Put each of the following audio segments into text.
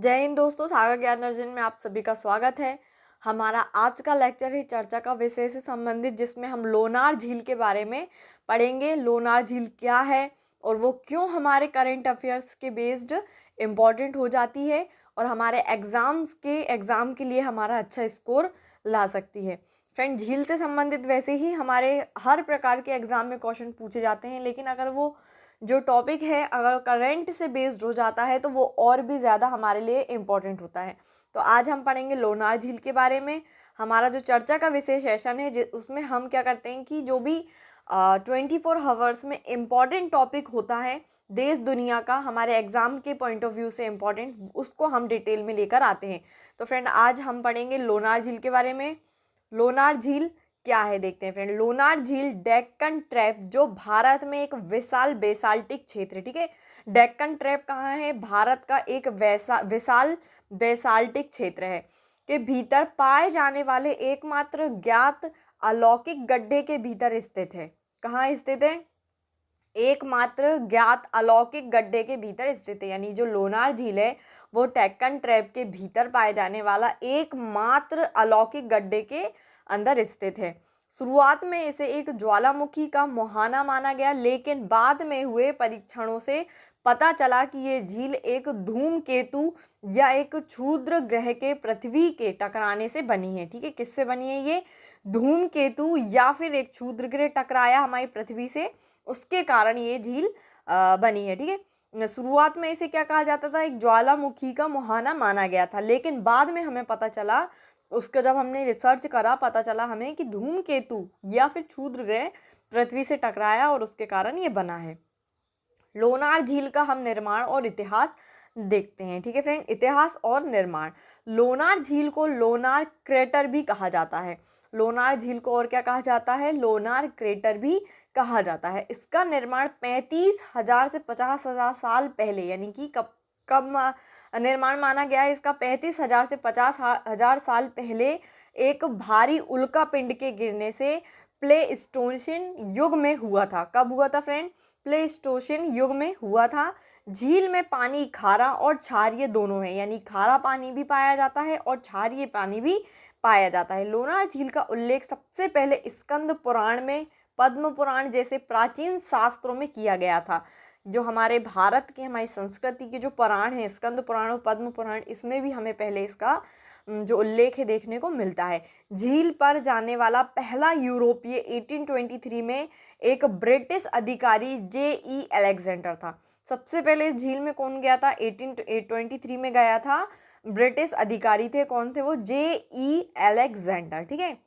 जय हिंद दोस्तों, सागर ज्ञान अर्जन में आप सभी का स्वागत है। हमारा आज का लेक्चर है चर्चा का विषय से संबंधित, जिसमें हम लोनार झील के बारे में पढ़ेंगे। लोनार झील क्या है और वो क्यों हमारे करंट अफेयर्स के बेस्ड इम्पॉर्टेंट हो जाती है और हमारे एग्ज़ाम के लिए हमारा अच्छा स्कोर ला सकती है। फ्रेंड, झील से संबंधित वैसे ही हमारे हर प्रकार के एग्ज़ाम में क्वेश्चन पूछे जाते हैं, लेकिन अगर वो जो टॉपिक है अगर करंट से बेस्ड हो जाता है तो वो और भी ज़्यादा हमारे लिए इम्पॉर्टेंट होता है। तो आज हम पढ़ेंगे लोनार झील के बारे में। हमारा जो चर्चा का विषय सेशन है उसमें हम क्या करते हैं कि जो भी 24 आवर्स में इम्पॉर्टेंट टॉपिक होता है देश दुनिया का, हमारे एग्ज़ाम के पॉइंट ऑफ व्यू से इम्पॉर्टेंट, उसको हम डिटेल में लेकर आते हैं। तो फ्रेंड, आज हम पढ़ेंगे लोनार झील के बारे में। लोनार झील क्या है देखते हैं फ्रेंड। लोनार झील डेक्कन ट्रैप, जो भारत में एक विशाल बेसाल्टिक क्षेत्र है, ठीक है। डेक्कन ट्रैप कहाँ है? भारत का एक विशाल बेसाल्टिक क्षेत्र है के भीतर पाए जाने वाले एकमात्र ज्ञात अलौकिक गड्ढे के भीतर स्थित है। कहाँ स्थित है? एकमात्र ज्ञात अलौकिक गड्ढे के भीतर स्थित है। यानी जो लोनार झील है वो डेक्कन ट्रैप के भीतर पाए जाने वाला एकमात्र अलौकिक गड्ढे के अंदर स्थित है। शुरुआत में इसे एक ज्वालामुखी का मुहाना माना गया, लेकिन बाद में हुए परीक्षणों से पता चला कि ये झील एक धूमकेतु या एक क्षुद्र ग्रह के पृथ्वी के टकराने से बनी है। ठीक है, किससे बनी है ये? धूमकेतु या फिर एक क्षुद्र ग्रह टकराया हमारी पृथ्वी से, उसके कारण ये झील बनी है। ठीक है, शुरुआत में इसे क्या कहा जाता था? एक ज्वालामुखी का मुहाना माना गया था, लेकिन बाद में हमें पता चला, उसका जब हमने रिसर्च करा, पता चला हमें कि धूमकेतु या फिर क्षुद्र ग्रह पृथ्वी से टकराया और उसके कारण ये बना है। लोनार झील का हम निर्माण और इतिहास देखते हैं। ठीक है फ्रेंड, इतिहास और निर्माण। लोनार झील को लोनार क्रेटर भी कहा जाता है। लोनार झील को और क्या कहा जाता है? लोनार क्रेटर भी कहा जाता है। इसका निर्माण 35,000 से 50,000 साल पहले, यानी कि कब कब निर्माण माना गया है इसका? 35,000 से 50,000 साल पहले एक भारी उल्का पिंड के गिरने से प्लेस्टोसिन युग में हुआ था। कब हुआ था फ्रेंड? प्लेस्टोसिन युग में हुआ था। झील में पानी खारा और क्षारीय दोनों है, यानी खारा पानी भी पाया जाता है और क्षारीय पानी भी पाया जाता है। लोनार झील का उल्लेख सबसे पहले स्कंद पुराण में, पद्म पुराण जैसे प्राचीन शास्त्रों में किया गया था। जो हमारे भारत के, हमारी संस्कृति के जो पुराण हैं, स्कंद पुराण और पद्म पुराण, इसमें भी हमें पहले इसका जो उल्लेख है देखने को मिलता है। झील पर जाने वाला पहला यूरोपीय 1823 में एक ब्रिटिश अधिकारी J.E. अलेक्जेंडर था। सबसे पहले इस झील में कौन गया था? 1823 में गया था। ब्रिटिश अधिकारी थे, कौन थे वो? J.E. अलेक्जेंडर। ठीक है।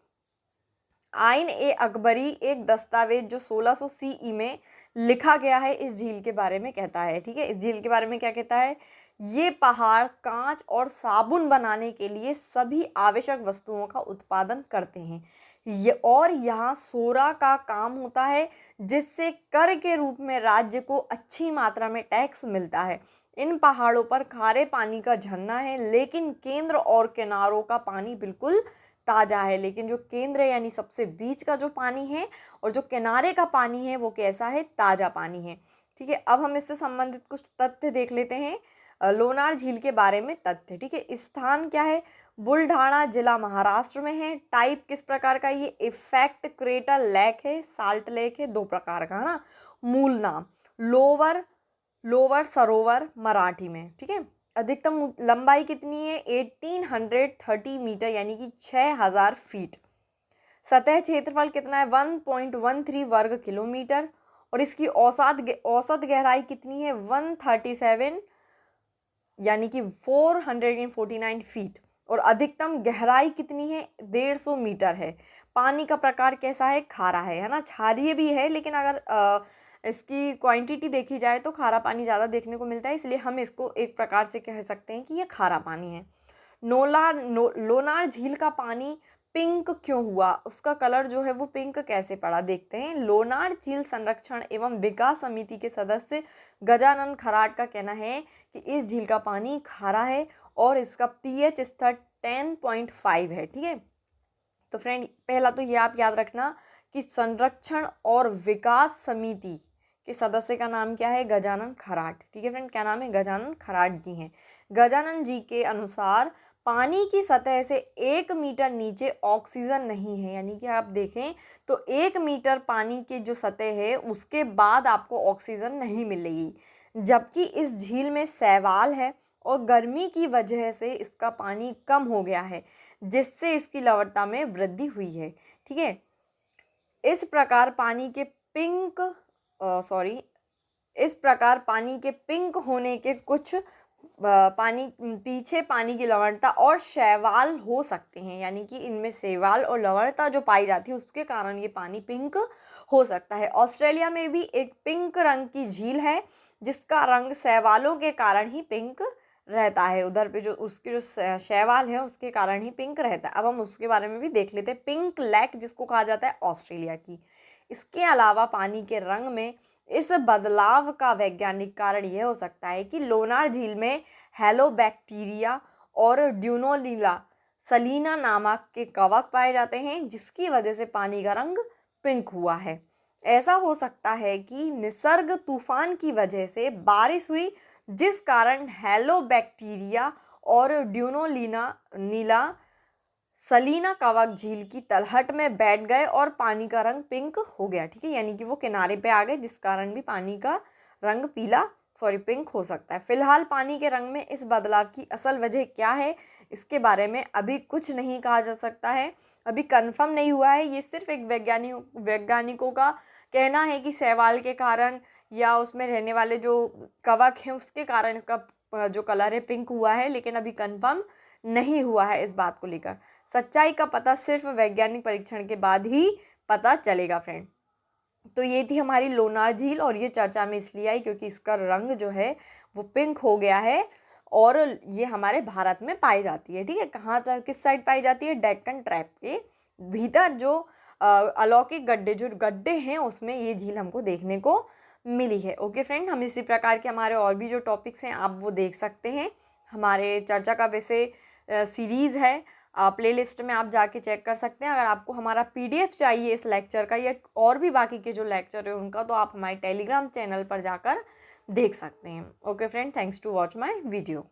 आइन ए अकबरी एक दस्तावेज जो 1600 CE में लिखा गया है इस झील के बारे में कहता है। ठीक है, इस झील के बारे में क्या कहता है? ये पहाड़ कांच और साबुन बनाने के लिए सभी आवश्यक वस्तुओं का उत्पादन करते हैं। ये और यहाँ सोरा का काम होता है, जिससे कर के रूप में राज्य को अच्छी मात्रा में टैक्स मिलता है। इन पहाड़ों पर खारे पानी का झरना है, लेकिन केंद्र और किनारों का पानी बिल्कुल ताज़ा है। लेकिन जो केंद्र यानी सबसे बीच का जो पानी है और जो किनारे का पानी है वो कैसा है? ताज़ा पानी है। ठीक है, अब हम इससे संबंधित कुछ तथ्य देख लेते हैं। लोनार झील के बारे में तथ्य। ठीक है, स्थान क्या है? बुलढाणा जिला महाराष्ट्र में है। टाइप किस प्रकार का? ये इफेक्ट क्रेटर लेक है, साल्ट लेक है, दो प्रकार का है ना। मूल नाम लोवर लोवर सरोवर मराठी में। ठीक है, अधिकतम लंबाई कितनी है? 1830 मीटर, यानी कि 6000 फीट। सतह क्षेत्रफल कितना है? 1.13 वर्ग किलोमीटर। और इसकी औसत गहराई कितनी है? 137, यानी कि 449 फीट। और अधिकतम गहराई कितनी है? 150 मीटर है। पानी का प्रकार कैसा है? खारा है ना। क्षारीय भी है, लेकिन अगर इसकी क्वांटिटी देखी जाए तो खारा पानी ज़्यादा देखने को मिलता है, इसलिए हम इसको एक प्रकार से कह सकते हैं कि ये खारा पानी है। लोनार झील का पानी पिंक क्यों हुआ? उसका कलर जो है वो पिंक कैसे पड़ा देखते हैं। लोनार झील संरक्षण एवं विकास समिति के सदस्य गजानन खराट का कहना है कि इस झील का पानी खारा है और इसका pH स्तर 10.5 है। ठीक है, तो फ्रेंड पहला तो ये आप याद रखना कि संरक्षण और विकास समिति के सदस्य का नाम क्या है? गजानन खराट। ठीक है फ्रेंड, क्या नाम है? गजानन खराट जी हैं। गजानन जी के अनुसार पानी की सतह से 1 मीटर नीचे ऑक्सीजन नहीं है। यानी कि आप देखें तो 1 मीटर पानी की जो सतह है उसके बाद आपको ऑक्सीजन नहीं मिलेगी, जबकि इस झील में शैवाल है और गर्मी की वजह से इसका पानी कम हो गया है, जिससे इसकी लवणता में वृद्धि हुई है। ठीक है, इस प्रकार पानी के पिंक होने के कुछ पानी की लवणता और शैवाल हो सकते हैं। यानी कि इनमें शैवाल और लवणता जो पाई जाती है उसके कारण ये पानी पिंक हो सकता है। ऑस्ट्रेलिया में भी एक पिंक रंग की झील है जिसका रंग शैवालों के कारण ही पिंक रहता है। उधर पे जो उसके जो शैवाल है उसके कारण ही पिंक रहता है। अब हम उसके बारे में भी देख लेते हैं। पिंक लेक जिसको कहा जाता है ऑस्ट्रेलिया की। इसके अलावा पानी के रंग में इस बदलाव का वैज्ञानिक कारण यह हो सकता है कि लोनार झील में हेलोबैक्टीरिया और ड्यूनोलिना सलीना नामक के कवक पाए जाते हैं, जिसकी वजह से पानी का रंग पिंक हुआ है। ऐसा हो सकता है कि निसर्ग तूफान की वजह से बारिश हुई, जिस कारण हेलोबैक्टीरिया और ड्यूनोलिना सलीना कवक झील की तलहट में बैठ गए और पानी का रंग पिंक हो गया। ठीक है, यानी कि वो किनारे पे आ गए, जिस कारण भी पानी का रंग पिंक हो सकता है। फिलहाल पानी के रंग में इस बदलाव की असल वजह क्या है, इसके बारे में अभी कुछ नहीं कहा जा सकता है, अभी कंफर्म नहीं हुआ है। ये सिर्फ एक वैज्ञानिकों का कहना है कि शैवाल के कारण या उसमें रहने वाले जो कवक हैं उसके कारण इसका जो कलर है पिंक हुआ है, लेकिन अभी कंफर्म नहीं हुआ है इस बात को लेकर। सच्चाई का पता सिर्फ वैज्ञानिक परीक्षण के बाद ही पता चलेगा फ्रेंड। तो ये थी हमारी लोनार झील, और ये चर्चा में इसलिए आई क्योंकि इसका रंग जो है वो पिंक हो गया है और ये हमारे भारत में पाई जाती है। ठीक है, कहाँ किस साइड पाई जाती है? डेक्कन ट्रैप के भीतर जो अलौकिक गड्ढे हैं उसमें ये झील हमको देखने को मिली है। ओके फ्रेंड, हम इसी प्रकार के हमारे और भी जो टॉपिक्स हैं आप वो देख सकते हैं। हमारे चर्चा का वैसे सीरीज़ है, प्लेलिस्ट में आप जाके चेक कर सकते हैं। अगर आपको हमारा PDF चाहिए इस लेक्चर का या और भी बाकी के जो लेक्चर है उनका, तो आप हमारे टेलीग्राम चैनल पर जाकर देख सकते हैं। Okay friend, thanks to watch my video.